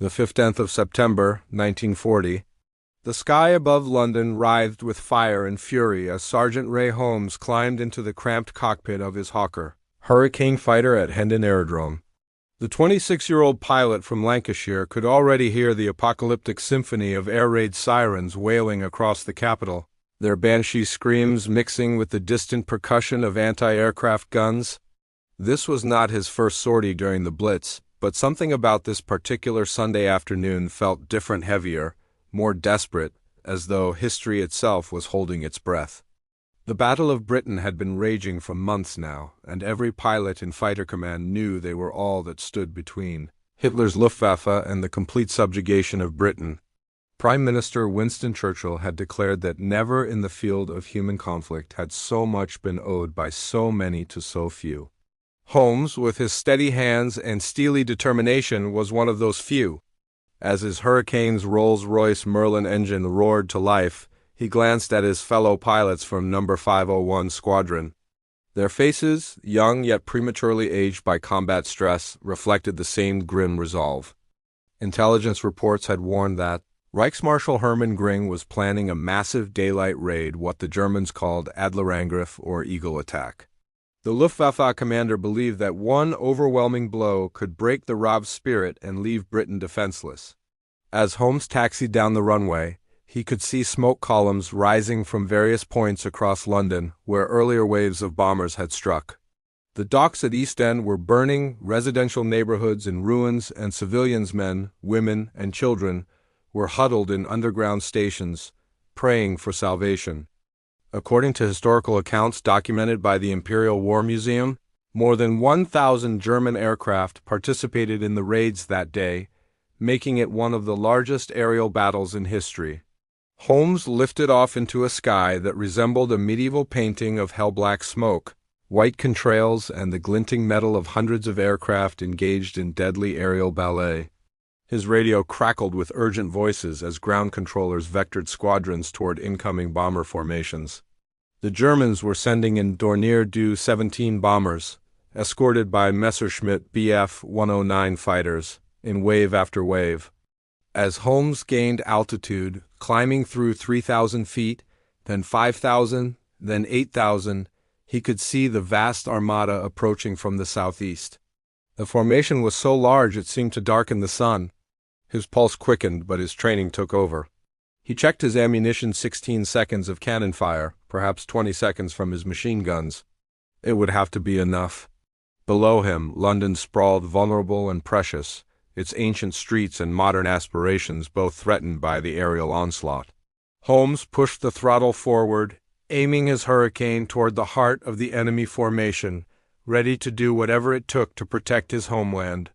The 15th of September, 1940. The sky above London writhed with fire and fury as Sergeant Ray Holmes climbed into the cramped cockpit of his Hawker Hurricane fighter at Hendon Aerodrome. The 26-year-old pilot from Lancashire could already hear the apocalyptic symphony of air raid sirens wailing across the capital, their banshee screams mixing with the distant percussion of anti-aircraft guns. This was not his first sortie during the Blitz, but something about this particular Sunday afternoon felt different, heavier, more desperate, as though history itself was holding its breath. The Battle of Britain had been raging for months now, and every pilot in fighter command knew they were all that stood between Hitler's Luftwaffe and the complete subjugation of Britain. Prime Minister Winston Churchill had declared that never in the field of human conflict had so much been owed by so many to so few. Holmes, with his steady hands and steely determination, was one of those few. As his Hurricane's Rolls-Royce Merlin engine roared to life, he glanced at his fellow pilots from No. 501 Squadron. Their faces, young yet prematurely aged by combat stress, reflected the same grim resolve. Intelligence reports had warned that Reichsmarschall Hermann Göring was planning a massive daylight raid, what the Germans called Adlerangriff or Eagle attack. The Luftwaffe commander believed that one overwhelming blow could break the RAF's spirit and leave Britain defenseless. As Holmes taxied down the runway, he could see smoke columns rising from various points across London where earlier waves of bombers had struck. The docks at East End were burning, residential neighborhoods in ruins, and civilians, men, women, and children, were huddled in underground stations, praying for salvation. According to historical accounts documented by the Imperial War Museum, more than 1,000 German aircraft participated in the raids that day, making it one of the largest aerial battles in history. Holmes lifted off into a sky that resembled a medieval painting of hell-black smoke, white contrails, and the glinting metal of hundreds of aircraft engaged in deadly aerial ballet. His radio crackled with urgent voices as ground controllers vectored squadrons toward incoming bomber formations. The Germans were sending in Dornier Do-17 bombers, escorted by Messerschmitt Bf 109 fighters, in wave after wave. As Holmes gained altitude, climbing through 3,000 feet, then 5,000, then 8,000, he could see the vast armada approaching from the southeast. The formation was so large it seemed to darken the sun. His pulse quickened, but his training took over. He checked his ammunition: 16 seconds of cannon fire, perhaps 20 seconds from his machine guns. It would have to be enough. Below him, London sprawled vulnerable and precious, its ancient streets and modern aspirations both threatened by the aerial onslaught. Holmes pushed the throttle forward, aiming his Hurricane toward the heart of the enemy formation, ready to do whatever it took to protect his homeland.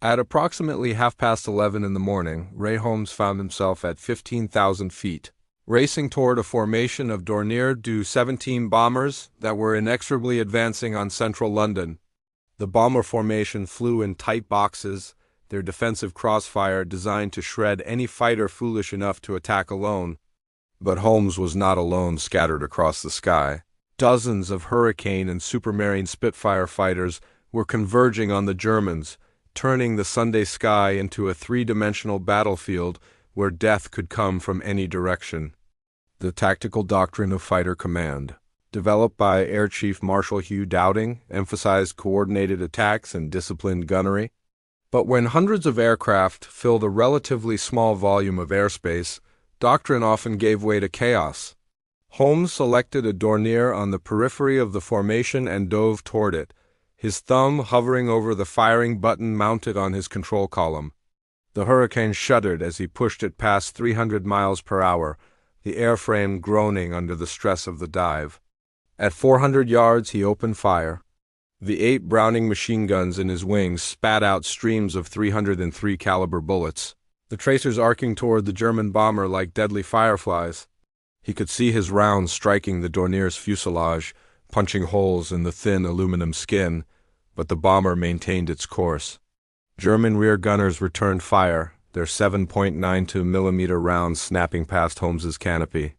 At approximately 11:30 in the morning, Ray Holmes found himself at 15,000 feet, racing toward a formation of Dornier Do-17 bombers that were inexorably advancing on central London. The bomber formation flew in tight boxes, their defensive crossfire designed to shred any fighter foolish enough to attack alone. But Holmes was not alone scattered across the sky. Dozens of Hurricane and Supermarine Spitfire fighters were converging on the Germans, turning the Sunday sky into a three-dimensional battlefield where death could come from any direction. The tactical doctrine of fighter command, developed by Air Chief Marshal Hugh Dowding, emphasized coordinated attacks and disciplined gunnery. But when hundreds of aircraft filled a relatively small volume of airspace, doctrine often gave way to chaos. Holmes selected a Dornier on the periphery of the formation and dove toward it, his thumb hovering over the firing button mounted on his control column. The Hurricane shuddered as he pushed it past 300 miles per hour, the airframe groaning under the stress of the dive. At 400 yards, he opened fire. The 8 Browning machine guns in his wings spat out streams of 303 caliber bullets, the tracers arcing toward the German bomber like deadly fireflies. He could see his rounds striking the Dornier's fuselage, punching holes in the thin aluminum skin, but the bomber maintained its course. German rear gunners returned fire, their 7.92 millimeter rounds snapping past Holmes's canopy.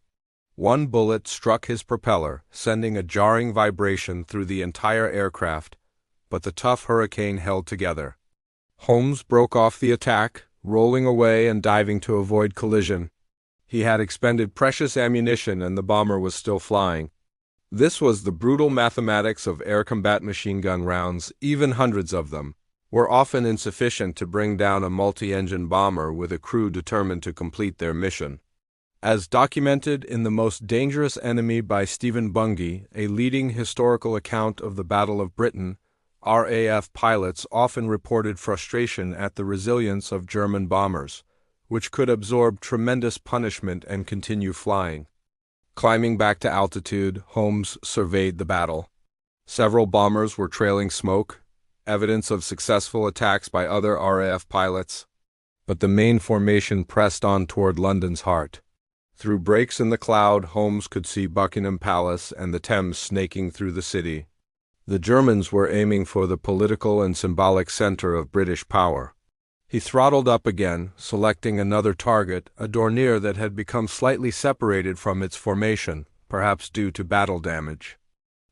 One bullet struck his propeller, sending a jarring vibration through the entire aircraft, but the tough Hurricane held together. Holmes broke off the attack, rolling away and diving to avoid collision. He had expended precious ammunition and the bomber was still flying. This was the brutal mathematics of air combat machine gun rounds. Even hundreds of them were often insufficient to bring down a multi-engine bomber with a crew determined to complete their mission. As documented in The Most Dangerous Enemy by Stephen Bungay, a leading historical account of the Battle of Britain, RAF pilots often reported frustration at the resilience of German bombers, which could absorb tremendous punishment and continue flying. Climbing back to altitude, Holmes surveyed the battle. Several bombers were trailing smoke, evidence of successful attacks by other RAF pilots. But the main formation pressed on toward London's heart. Through breaks in the cloud, Holmes could see Buckingham Palace and the Thames snaking through the city. The Germans were aiming for the political and symbolic center of British power. He throttled up again, selecting another target, a Dornier that had become slightly separated from its formation, perhaps due to battle damage.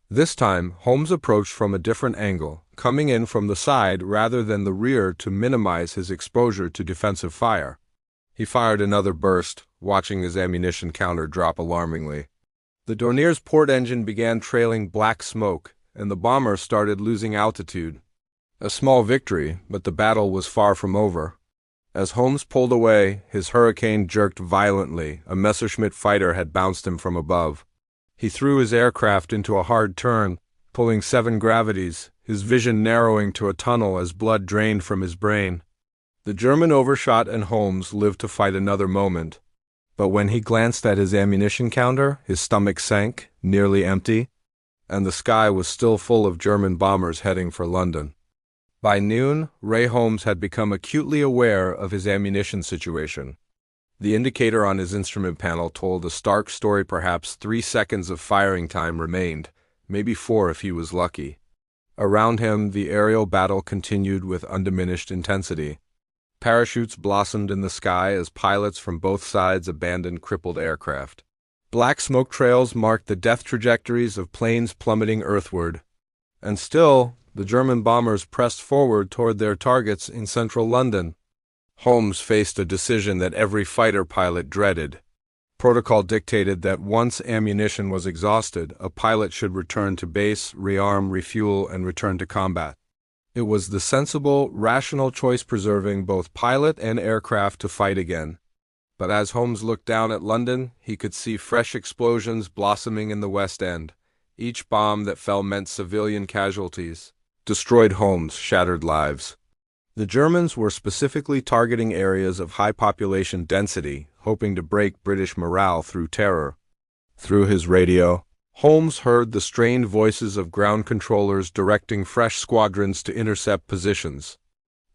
This time, Holmes approached from a different angle, coming in from the side rather than the rear to minimize his exposure to defensive fire. He fired another burst, watching his ammunition counter drop alarmingly. The Dornier's port engine began trailing black smoke, and the bomber started losing altitude. A small victory, but the battle was far from over. As Holmes pulled away, his Hurricane jerked violently. A Messerschmitt fighter had bounced him from above. He threw his aircraft into a hard turn, pulling 7 gravities, his vision narrowing to a tunnel as blood drained from his brain. The German overshot and Holmes lived to fight another moment. But when he glanced at his ammunition counter, his stomach sank, nearly empty, and the sky was still full of German bombers heading for London. By noon, Ray Holmes had become acutely aware of his ammunition situation. The indicator on his instrument panel told a stark story. Perhaps 3 seconds of firing time remained, maybe 4 if he was lucky. Around him, the aerial battle continued with undiminished intensity. Parachutes blossomed in the sky as pilots from both sides abandoned crippled aircraft. Black smoke trails marked the death trajectories of planes plummeting earthward. And still, the German bombers pressed forward toward their targets in central London. Holmes faced a decision that every fighter pilot dreaded. Protocol dictated that once ammunition was exhausted, a pilot should return to base, rearm, refuel, and return to combat. It was the sensible, rational choice preserving both pilot and aircraft to fight again. But as Holmes looked down at London, he could see fresh explosions blossoming in the West End. Each bomb that fell meant civilian casualties. Destroyed homes, shattered lives. The Germans were specifically targeting areas of high population density, hoping to break British morale through terror. Through his radio, Holmes heard the strained voices of ground controllers directing fresh squadrons to intercept positions.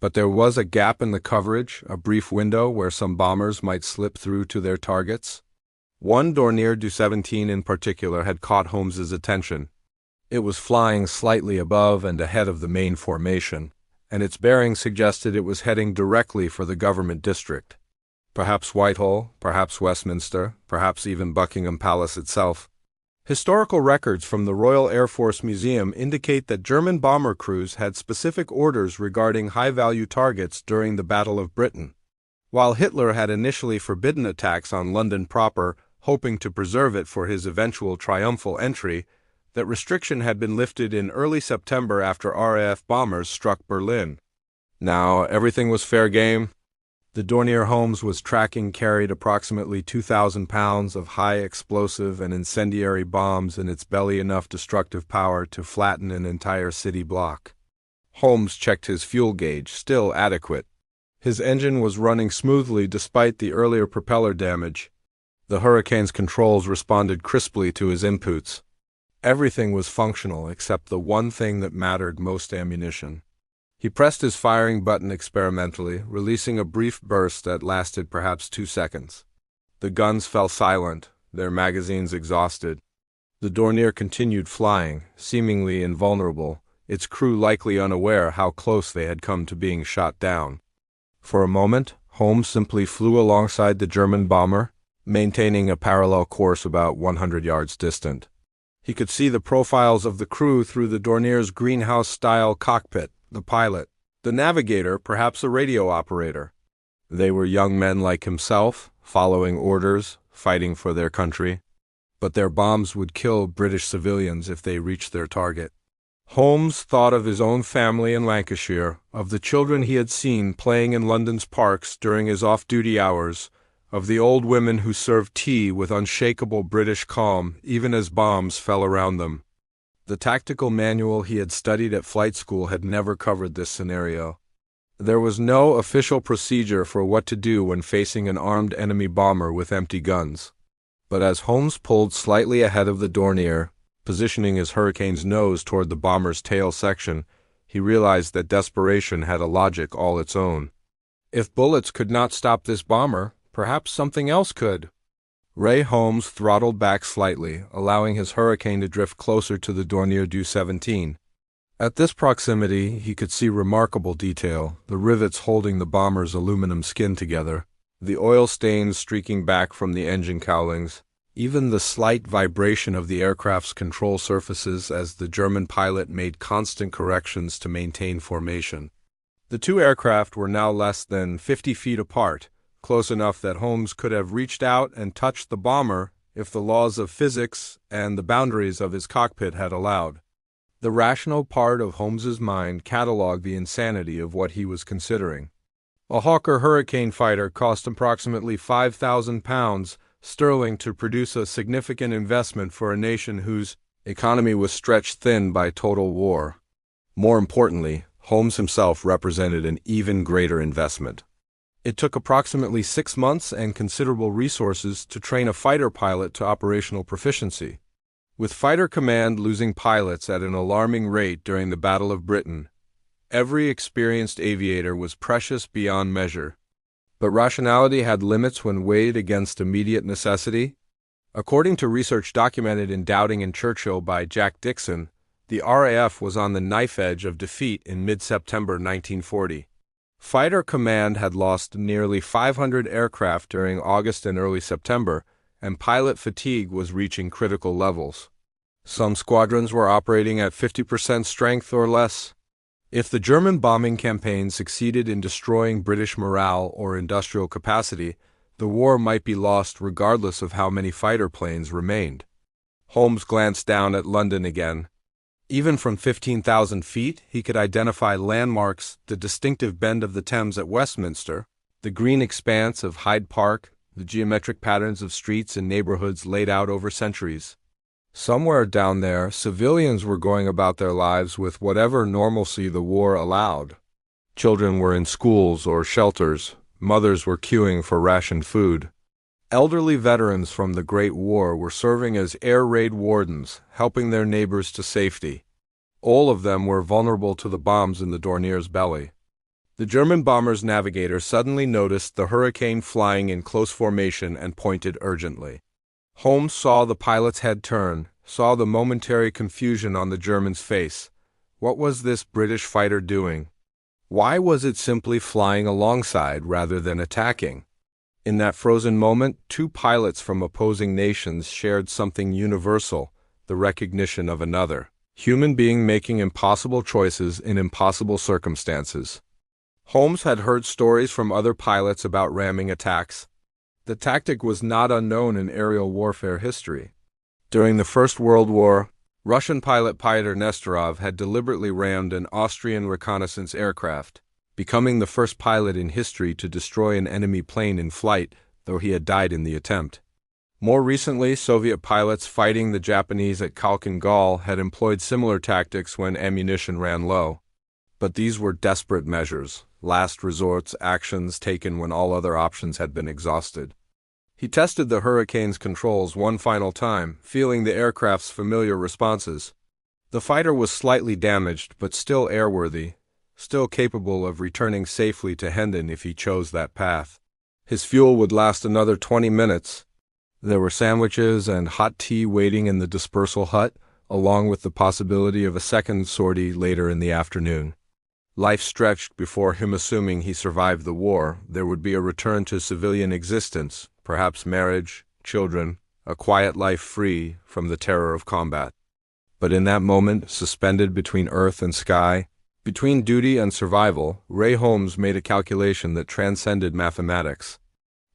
But there was a gap in the coverage, a brief window where some bombers might slip through to their targets. One Dornier Du-17 in particular had caught Holmes's attention. It was flying slightly above and ahead of the main formation, and its bearing suggested it was heading directly for the government district. Perhaps Whitehall, perhaps Westminster, perhaps even Buckingham Palace itself. Historical records from the Royal Air Force Museum indicate that German bomber crews had specific orders regarding high-value targets during the Battle of Britain. While Hitler had initially forbidden attacks on London proper, hoping to preserve it for his eventual triumphal entry, that restriction had been lifted in early September after RAF bombers struck Berlin. Now, everything was fair game. The Dornier Holmes was tracking carried approximately 2,000 pounds of high explosive and incendiary bombs in its belly, enough destructive power to flatten an entire city block. Holmes checked his fuel gauge, still adequate. His engine was running smoothly despite the earlier propeller damage. The Hurricane's controls responded crisply to his inputs. Everything was functional except the one thing that mattered most: ammunition. He pressed his firing button experimentally, releasing a brief burst that lasted perhaps 2 seconds. The guns fell silent, their magazines exhausted. The Dornier continued flying, seemingly invulnerable, its crew likely unaware how close they had come to being shot down. For a moment, Holmes simply flew alongside the German bomber, maintaining a parallel course about 100 yards distant. He could see the profiles of the crew through the Dornier's greenhouse-style cockpit: the pilot, the navigator, perhaps a radio operator. They were young men like himself, following orders, fighting for their country. But their bombs would kill British civilians if they reached their target. Holmes thought of his own family in Lancashire, of the children he had seen playing in London's parks during his off-duty hours, of the old women who served tea with unshakable British calm even as bombs fell around them. The tactical manual he had studied at flight school had never covered this scenario. There was no official procedure for what to do when facing an armed enemy bomber with empty guns. But as Holmes pulled slightly ahead of the Dornier, positioning his Hurricane's nose toward the bomber's tail section, he realized that desperation had a logic all its own. If bullets could not stop this bomber, perhaps something else could. Ray Holmes throttled back slightly, allowing his Hurricane to drift closer to the Dornier Du 17. At this proximity, he could see remarkable detail, the rivets holding the bomber's aluminum skin together, the oil stains streaking back from the engine cowlings, even the slight vibration of the aircraft's control surfaces as the German pilot made constant corrections to maintain formation. The two aircraft were now less than 50 feet apart, close enough that Holmes could have reached out and touched the bomber if the laws of physics and the boundaries of his cockpit had allowed. The rational part of Holmes's mind cataloged the insanity of what he was considering. A Hawker Hurricane fighter cost approximately £5,000 sterling to produce, a significant investment for a nation whose economy was stretched thin by total war. More importantly, Holmes himself represented an even greater investment. It took approximately 6 months and considerable resources to train a fighter pilot to operational proficiency. With Fighter Command losing pilots at an alarming rate during the Battle of Britain, every experienced aviator was precious beyond measure. But rationality had limits when weighed against immediate necessity. According to research documented in Dowding and Churchill by Jack Dixon, the RAF was on the knife edge of defeat in mid-September 1940. Fighter Command had lost nearly 500 aircraft during August and early September, and pilot fatigue was reaching critical levels. Some squadrons were operating at 50% strength or less. If the German bombing campaign succeeded in destroying British morale or industrial capacity, the war might be lost regardless of how many fighter planes remained. Holmes glanced down at London again. Even from 15,000 feet, he could identify landmarks, the distinctive bend of the Thames at Westminster, the green expanse of Hyde Park, the geometric patterns of streets and neighborhoods laid out over centuries. Somewhere down there, civilians were going about their lives with whatever normalcy the war allowed. Children were in schools or shelters. Mothers were queuing for rationed food. Elderly veterans from the Great War were serving as air raid wardens, helping their neighbors to safety. All of them were vulnerable to the bombs in the Dornier's belly. The German bomber's navigator suddenly noticed the Hurricane flying in close formation and pointed urgently. Holmes saw the pilot's head turn, saw the momentary confusion on the German's face. What was this British fighter doing? Why was it simply flying alongside rather than attacking? In that frozen moment, two pilots from opposing nations shared something universal, the recognition of another human being making impossible choices in impossible circumstances. Holmes had heard stories from other pilots about ramming attacks. The tactic was not unknown in aerial warfare history. During the First World War, Russian pilot Pyotr Nestorov had deliberately rammed an Austrian reconnaissance aircraft, becoming the first pilot in history to destroy an enemy plane in flight, though he had died in the attempt. More recently, Soviet pilots fighting the Japanese at Khalkhin Gol had employed similar tactics when ammunition ran low. But these were desperate measures, last resorts, actions taken when all other options had been exhausted. He tested the Hurricane's controls one final time, feeling the aircraft's familiar responses. The fighter was slightly damaged, but still airworthy, still capable of returning safely to Hendon if he chose that path. His fuel would last another 20 minutes. There were sandwiches and hot tea waiting in the dispersal hut, along with the possibility of a second sortie later in the afternoon. Life stretched before him. Assuming he survived the war, there would be a return to civilian existence, perhaps marriage, children, a quiet life free from the terror of combat. But in that moment, suspended between earth and sky, Between duty and survival, Ray Holmes made a calculation that transcended mathematics.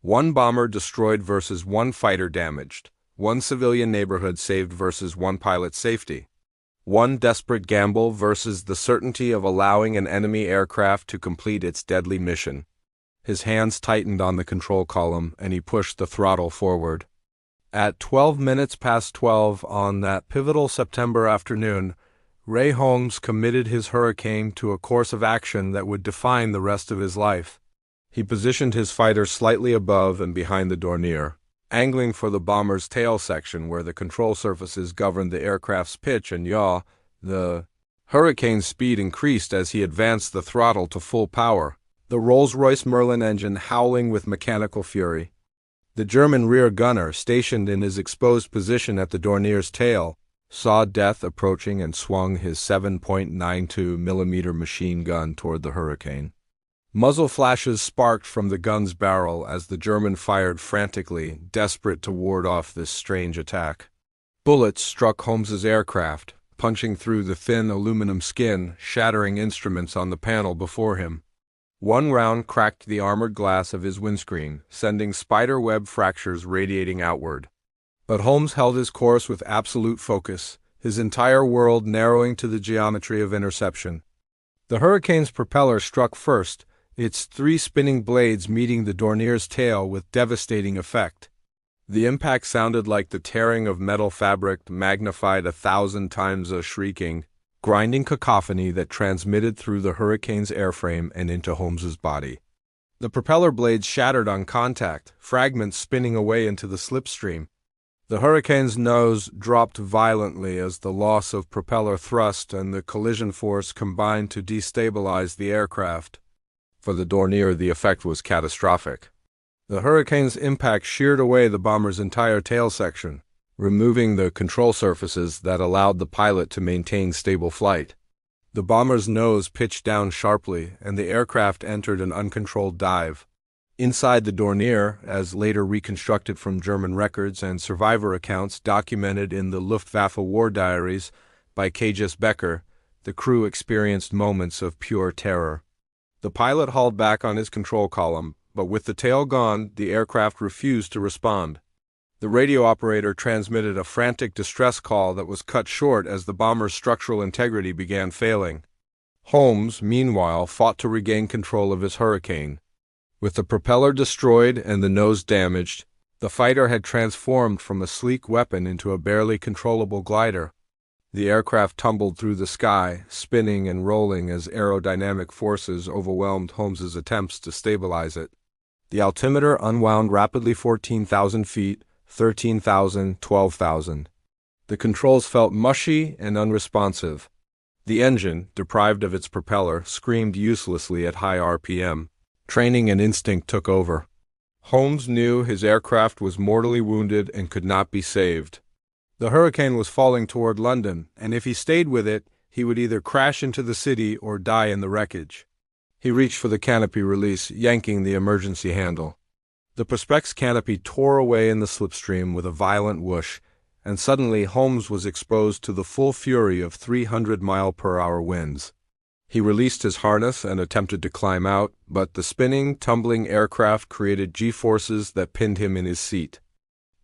One bomber destroyed versus one fighter damaged. One civilian neighborhood saved versus one pilot's safety. One desperate gamble versus the certainty of allowing an enemy aircraft to complete its deadly mission. His hands tightened on the control column, and he pushed the throttle forward. At 12 minutes past 12 on that pivotal September afternoon, Ray Holmes committed his Hurricane to a course of action that would define the rest of his life. He positioned his fighter slightly above and behind the Dornier, angling for the bomber's tail section where the control surfaces governed the aircraft's pitch and yaw. The Hurricane's speed increased as he advanced the throttle to full power, the Rolls-Royce Merlin engine howling with mechanical fury. The German rear gunner, stationed in his exposed position at the Dornier's tail, saw death approaching and swung his 7.92 millimeter machine gun toward the Hurricane. Muzzle flashes sparked from the gun's barrel as the German fired frantically, desperate to ward off this strange attack. Bullets struck Holmes's aircraft, punching through the thin aluminum skin, shattering instruments on the panel before him. One round cracked the armored glass of his windscreen, sending spider-web fractures radiating outward. But Holmes held his course with absolute focus, his entire world narrowing to the geometry of interception. The Hurricane's propeller struck first, its three spinning blades meeting the Dornier's tail with devastating effect. The impact sounded like the tearing of metal fabric magnified 1,000 times, a shrieking, grinding cacophony that transmitted through the Hurricane's airframe and into Holmes's body. The propeller blades shattered on contact, fragments spinning away into the slipstream. The Hurricane's nose dropped violently as the loss of propeller thrust and the collision force combined to destabilize the aircraft. For the Dornier, the effect was catastrophic. The Hurricane's impact sheared away the bomber's entire tail section, removing the control surfaces that allowed the pilot to maintain stable flight. The bomber's nose pitched down sharply, and the aircraft entered an uncontrolled dive. Inside the Dornier, as later reconstructed from German records and survivor accounts documented in the Luftwaffe war diaries by K.J. Becker, the crew experienced moments of pure terror. The pilot hauled back on his control column, but with the tail gone, the aircraft refused to respond. The radio operator transmitted a frantic distress call that was cut short as the bomber's structural integrity began failing. Holmes, meanwhile, fought to regain control of his Hurricane. With the propeller destroyed and the nose damaged, the fighter had transformed from a sleek weapon into a barely controllable glider. The aircraft tumbled through the sky, spinning and rolling as aerodynamic forces overwhelmed Holmes's attempts to stabilize it. The altimeter unwound rapidly 14,000 feet, 13,000, 12,000. The controls felt mushy and unresponsive. The engine, deprived of its propeller, screamed uselessly at high RPM. Training and instinct took over. Holmes knew his aircraft was mortally wounded and could not be saved. The Hurricane was falling toward London, and if he stayed with it, he would either crash into the city or die in the wreckage. He reached for the canopy release, yanking the emergency handle. The Perspex canopy tore away in the slipstream with a violent whoosh, and suddenly Holmes was exposed to the full fury of 300-mile-per-hour winds. He released his harness and attempted to climb out, but the spinning, tumbling aircraft created G-forces that pinned him in his seat.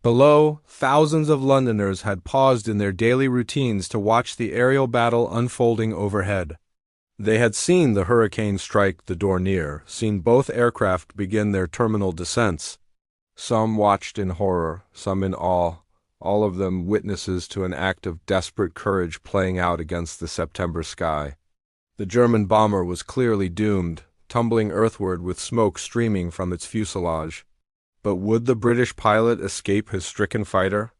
Below, thousands of Londoners had paused in their daily routines to watch the aerial battle unfolding overhead. They had seen the Hurricane strike the Dornier, seen both aircraft begin their terminal descents. Some watched in horror, some in awe, all of them witnesses to an act of desperate courage playing out against the September sky. The German bomber was clearly doomed, tumbling earthward with smoke streaming from its fuselage. But would the British pilot escape his stricken fighter?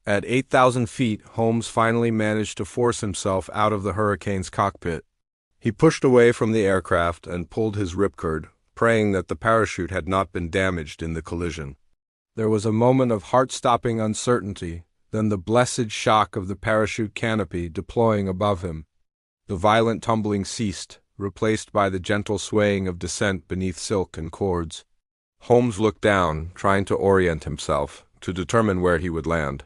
At 8,000 feet, Holmes finally managed to force himself out of the Hurricane's cockpit. He pushed away from the aircraft and pulled his ripcord, praying that the parachute had not been damaged in the collision. There was a moment of heart-stopping uncertainty, then the blessed shock of the parachute canopy deploying above him. The violent tumbling ceased, replaced by the gentle swaying of descent beneath silk and cords. Holmes looked down, trying to orient himself, to determine where he would land.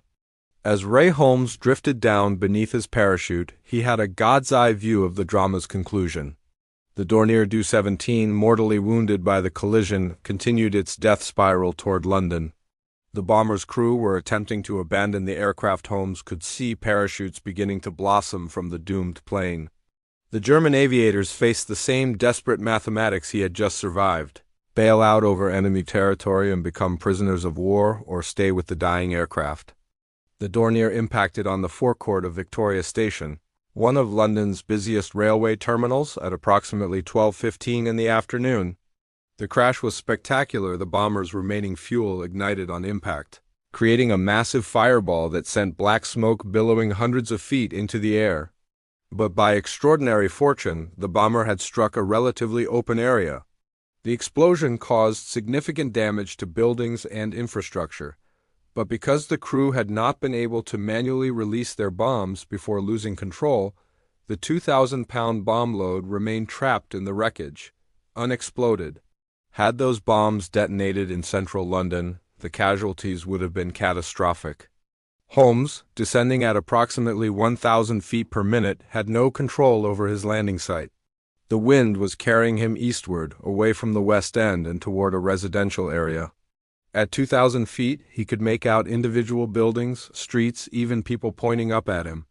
As Ray Holmes drifted down beneath his parachute, he had a god's-eye view of the drama's conclusion. The Dornier Do-17, mortally wounded by the collision, continued its death spiral toward London. The bomber's crew were attempting to abandon the aircraft. Holmes could see parachutes beginning to blossom from the doomed plane. The German aviators faced the same desperate mathematics he had just survived: bail out over enemy territory and become prisoners of war, or stay with the dying aircraft. The Dornier impacted on the forecourt of Victoria Station, one of London's busiest railway terminals, at approximately 12:15 in the afternoon. The crash was spectacular. The bomber's remaining fuel ignited on impact, creating a massive fireball that sent black smoke billowing hundreds of feet into the air. But by extraordinary fortune, the bomber had struck a relatively open area. The explosion caused significant damage to buildings and infrastructure, but because the crew had not been able to manually release their bombs before losing control, the 2,000-pound bomb load remained trapped in the wreckage, unexploded. Had those bombs detonated in central London, the casualties would have been catastrophic. Holmes, descending at approximately 1,000 feet per minute, had no control over his landing site. The wind was carrying him eastward, away from the West End and toward a residential area. At 2,000 feet, he could make out individual buildings, streets, even people pointing up at him.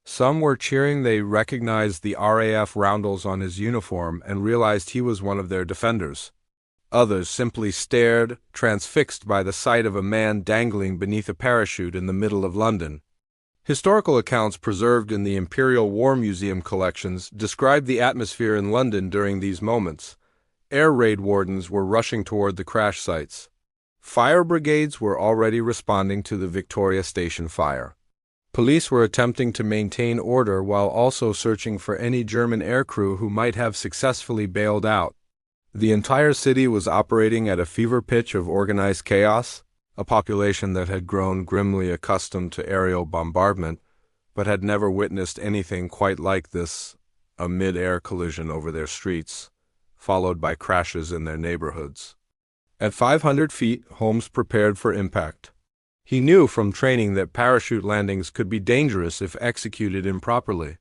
Some were cheering. They recognized the RAF roundels on his uniform and realized he was one of their defenders. Others simply stared, transfixed by the sight of a man dangling beneath a parachute in the middle of London. Historical accounts preserved in the Imperial War Museum collections describe the atmosphere in London during these moments. Air raid wardens were rushing toward the crash sites. Fire brigades were already responding to the Victoria Station fire. Police were attempting to maintain order while also searching for any German aircrew who might have successfully bailed out. The entire city was operating at a fever pitch of organized chaos. A population that had grown grimly accustomed to aerial bombardment, but had never witnessed anything quite like this: a mid-air collision over their streets, followed by crashes in their neighborhoods. At 500 feet, Holmes prepared for impact. He knew from training that parachute landings could be dangerous if executed improperly.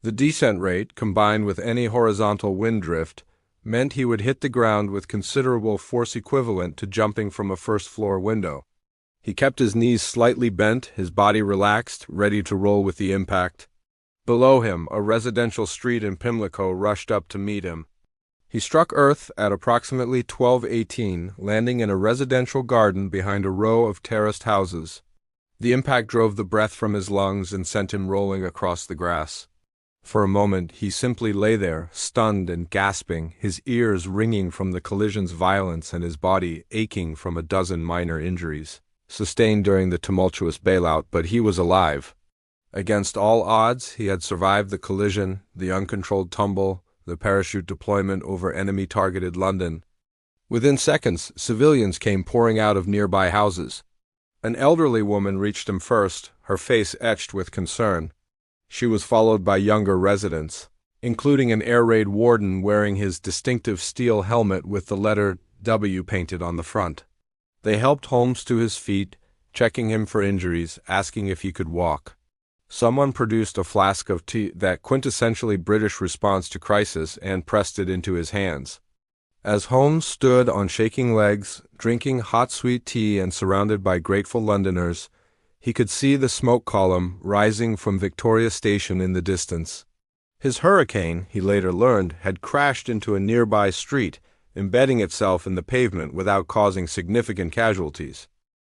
The descent rate, combined with any horizontal wind drift, meant he would hit the ground with considerable force equivalent to jumping from a first-floor window. He kept his knees slightly bent, his body relaxed, ready to roll with the impact. Below him, a residential street in Pimlico rushed up to meet him. He struck earth at approximately 12:18, landing in a residential garden behind a row of terraced houses. The impact drove the breath from his lungs and sent him rolling across the grass. For a moment, he simply lay there, stunned and gasping, his ears ringing from the collision's violence and his body aching from a dozen minor injuries sustained during the tumultuous bailout. But he was alive. Against all odds, he had survived the collision, the uncontrolled tumble, the parachute deployment over enemy-targeted London. Within seconds, civilians came pouring out of nearby houses. An elderly woman reached him first, her face etched with concern. She was followed by younger residents, including an air raid warden wearing his distinctive steel helmet with the letter W painted on the front. They helped Holmes to his feet, checking him for injuries, asking if he could walk. Someone produced a flask of tea, that quintessentially British response to crisis, and pressed it into his hands. As Holmes stood on shaking legs, drinking hot sweet tea and surrounded by grateful Londoners, he could see the smoke column rising from Victoria Station in the distance. His Hurricane, he later learned, had crashed into a nearby street, embedding itself in the pavement without causing significant casualties.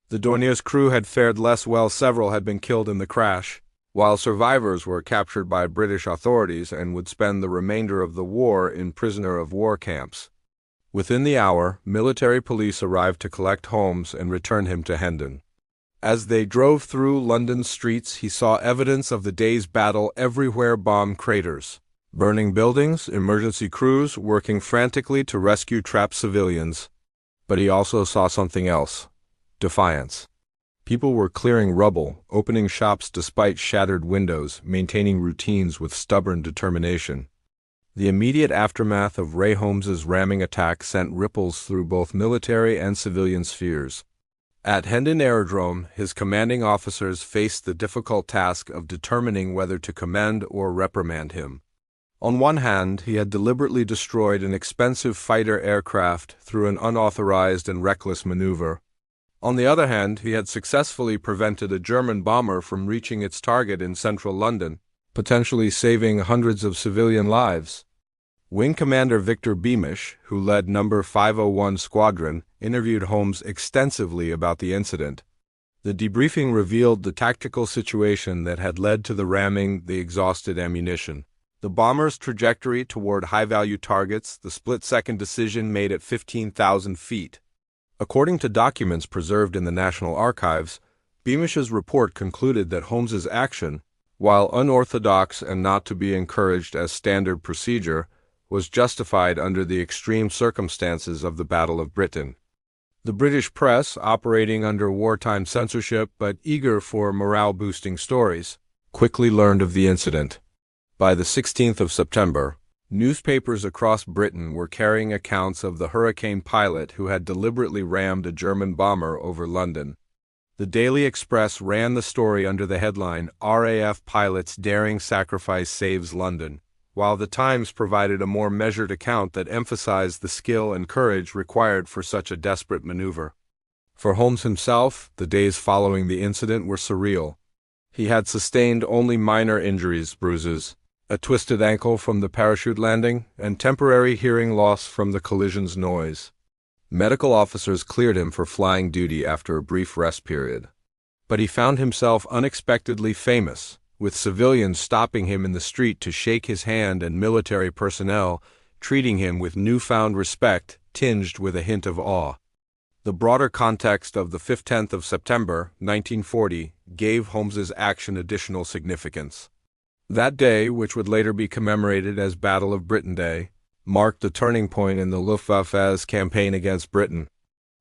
The Dornier's crew had fared less well. Several had been killed in the crash, while survivors were captured by British authorities and would spend the remainder of the war in prisoner-of-war camps. Within the hour, military police arrived to collect Holmes and return him to Hendon. As they drove through London's streets, he saw evidence of the day's battle everywhere: bomb craters, burning buildings, emergency crews working frantically to rescue trapped civilians. But he also saw something else: defiance. People were clearing rubble, opening shops despite shattered windows, maintaining routines with stubborn determination. The immediate aftermath of Ray Holmes's ramming attack sent ripples through both military and civilian spheres. At Hendon Aerodrome, his commanding officers faced the difficult task of determining whether to commend or reprimand him. On one hand, he had deliberately destroyed an expensive fighter aircraft through an unauthorized and reckless maneuver. On the other hand, he had successfully prevented a German bomber from reaching its target in central London, potentially saving hundreds of civilian lives. Wing Commander Victor Beamish, who led No. 501 Squadron, interviewed Holmes extensively about the incident. The debriefing revealed the tactical situation that had led to the ramming the exhausted ammunition. The bomber's trajectory toward high-value targets, the split-second decision made at 15,000 feet. According to documents preserved in the National Archives, Beamish's report concluded that Holmes's action, while unorthodox and not to be encouraged as standard procedure, was justified under the extreme circumstances of the Battle of Britain. The British press, operating under wartime censorship but eager for morale-boosting stories, quickly learned of the incident. By the 16th of September, newspapers across Britain were carrying accounts of the Hurricane pilot who had deliberately rammed a German bomber over London. The Daily Express ran the story under the headline, "RAF Pilot's Daring Sacrifice Saves London," while the Times provided a more measured account that emphasized the skill and courage required for such a desperate maneuver. For Holmes himself, the days following the incident were surreal. He had sustained only minor injuries, bruises, a twisted ankle from the parachute landing, and temporary hearing loss from the collision's noise. Medical officers cleared him for flying duty after a brief rest period. But he found himself unexpectedly famous, with civilians stopping him in the street to shake his hand and military personnel treating him with newfound respect tinged with a hint of awe. The broader context of the 15th of September, 1940, gave Holmes's action additional significance. That day, which would later be commemorated as Battle of Britain Day, marked the turning point in the Luftwaffe's campaign against Britain.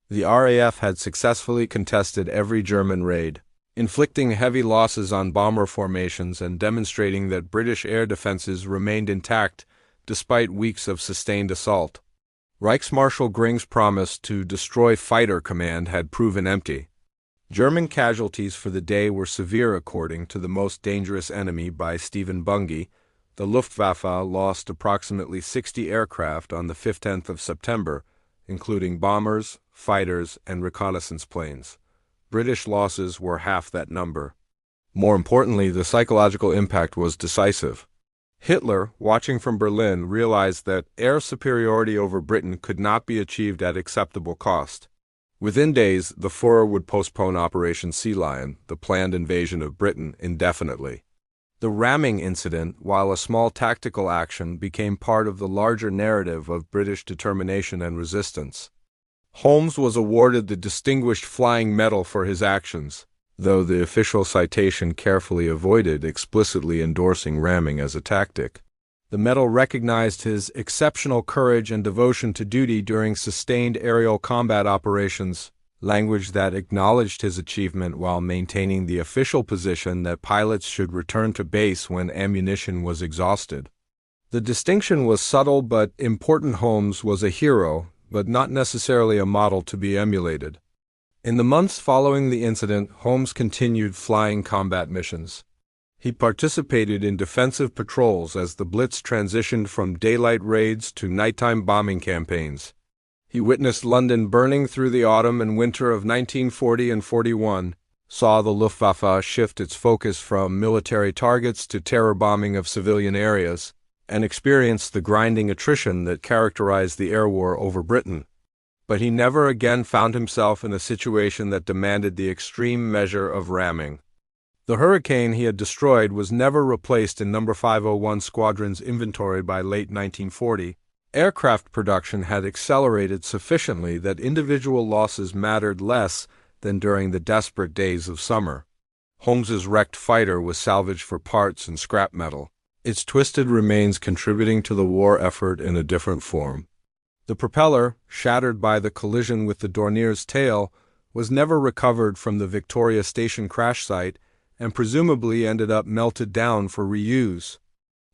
The RAF had successfully contested every German raid, inflicting heavy losses on bomber formations and demonstrating that British air defenses remained intact despite weeks of sustained assault. Reichsmarshal Göring's promise to destroy fighter command had proven empty. German casualties for the day were severe according to the most dangerous enemy by Stephen Bungay. The Luftwaffe lost approximately 60 aircraft on the 15th of September, including bombers, fighters, and reconnaissance planes. British losses were half that number. More importantly, the psychological impact was decisive. Hitler, watching from Berlin, realized that air superiority over Britain could not be achieved at acceptable cost. Within days, the Führer would postpone Operation Sea Lion, the planned invasion of Britain, indefinitely. The ramming incident, while a small tactical action, became part of the larger narrative of British determination and resistance. Holmes was awarded the Distinguished Flying Medal for his actions, though the official citation carefully avoided explicitly endorsing ramming as a tactic. The medal recognized his exceptional courage and devotion to duty during sustained aerial combat operations, language that acknowledged his achievement while maintaining the official position that pilots should return to base when ammunition was exhausted. The distinction was subtle but important. Holmes was a hero, but not necessarily a model to be emulated. In the months following the incident, Holmes continued flying combat missions. He participated in defensive patrols as the Blitz transitioned from daylight raids to nighttime bombing campaigns. He witnessed London burning through the autumn and winter of 1940 and 41, saw the Luftwaffe shift its focus from military targets to terror bombing of civilian areas, and experienced the grinding attrition that characterized the air war over Britain. But he never again found himself in a situation that demanded the extreme measure of ramming. The Hurricane he had destroyed was never replaced in No. 501 Squadron's inventory by late 1940. Aircraft production had accelerated sufficiently that individual losses mattered less than during the desperate days of summer. Holmes's wrecked fighter was salvaged for parts and scrap metal, its twisted remains contributing to the war effort in a different form. The propeller, shattered by the collision with the Dornier's tail, was never recovered from the Victoria Station crash site and presumably ended up melted down for reuse.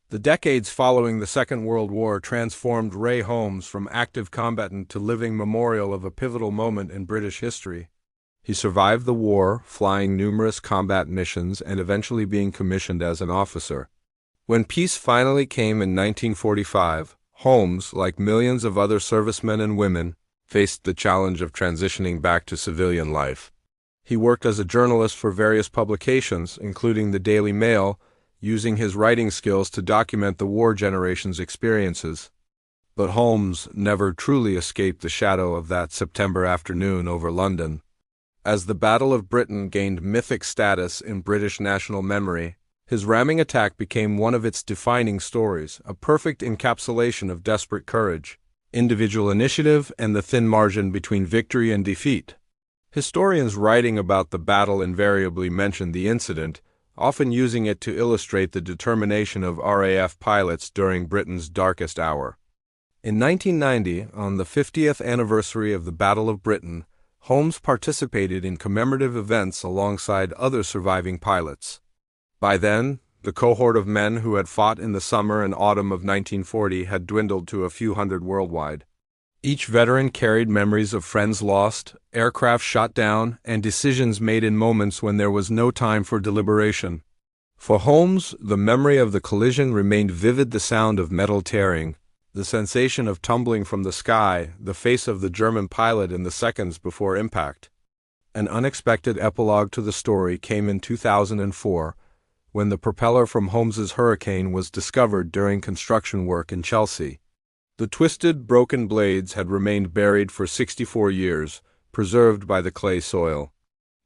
The decades following the Second World War transformed Ray Holmes from active combatant to living memorial of a pivotal moment in British history. He survived the war, flying numerous combat missions and eventually being commissioned as an officer. When peace finally came in 1945, Holmes, like millions of other servicemen and women, faced the challenge of transitioning back to civilian life. He worked as a journalist for various publications, including the Daily Mail, using his writing skills to document the war generation's experiences. But Holmes never truly escaped the shadow of that September afternoon over London. As the Battle of Britain gained mythic status in British national memory, his ramming attack became one of its defining stories, a perfect encapsulation of desperate courage, individual initiative, and the thin margin between victory and defeat. Historians writing about the battle invariably mention the incident, often using it to illustrate the determination of RAF pilots during Britain's darkest hour. In 1990, on the 50th anniversary of the Battle of Britain, Holmes participated in commemorative events alongside other surviving pilots. By then, the cohort of men who had fought in the summer and autumn of 1940 had dwindled to a few hundred worldwide. Each veteran carried memories of friends lost, aircraft shot down, and decisions made in moments when there was no time for deliberation. For Holmes, the memory of the collision remained vivid: the sound of metal tearing, the sensation of tumbling from the sky, the face of the German pilot in the seconds before impact. An unexpected epilogue to the story came in 2004, when the propeller from Holmes's Hurricane was discovered during construction work in Chelsea. The twisted, broken blades had remained buried for 64 years, preserved by the clay soil.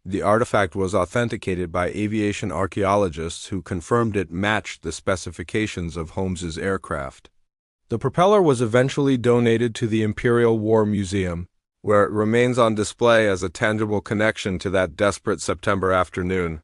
The artifact was authenticated by aviation archaeologists who confirmed it matched the specifications of Holmes's aircraft. The propeller was eventually donated to the Imperial War Museum, where it remains on display as a tangible connection to that desperate September afternoon.